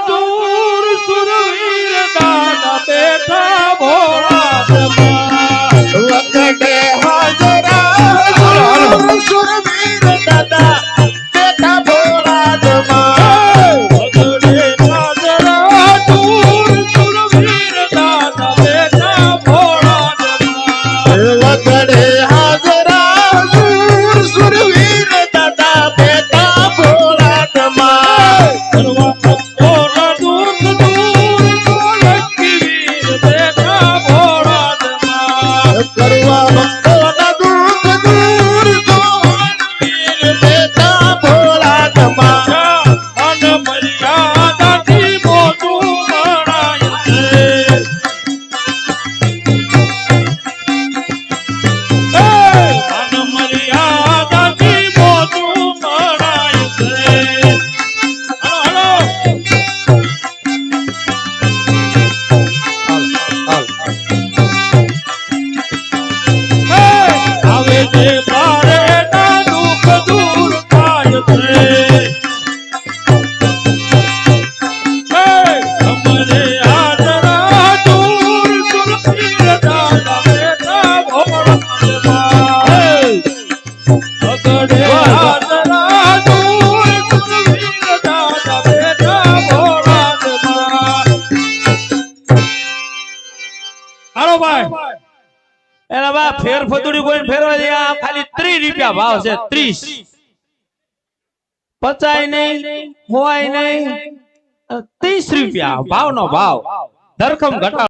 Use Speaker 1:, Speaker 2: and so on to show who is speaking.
Speaker 1: દૂર સુરવીર દાદા બેઠા ભોળાનાથમાં
Speaker 2: વખતે હાજરા સુરવીર દાદા બેઠા ભોળાનાથમાં
Speaker 1: વગડે હાજરા દૂર સુરવીર દાદા બેઠા ભોળાનાથમાં
Speaker 2: વખતે હાજરા સુરવીર દાદા બેઠા ભોળાનાથમાં
Speaker 1: કરવા ભક્તોના દુઃખ દૂર સોલંકી વીર બેઠા ભોળાનાથમાં
Speaker 2: કરવા ભક્તોના દુઃખ દૂર સોનવીર બેઠા ભોળાનાથમાં
Speaker 1: અન મર્યાદાથી મોટું મણાય છે અન મર્યાદાથી મોટું મણાય છે હલો આવે છે બારેના દુઃખ દૂર થાય છે અમને હાજરા દૂર સુરવીર દાદા બેઠા ભોળાનાથમાં વગડે હાજરા દૂર સુરવીર દાદા બેઠા ભોળાનાથમાં હાલો ભાઈ એના બા ફેર ફતુડી કોઈ ફેરવા દે આ ખાલી 30 રૂપિયા ભાવ છે 30 પચાય નહીં હોય નહીં 30 રૂપિયા ભાવનો ભાવ ધરખમ ઘટા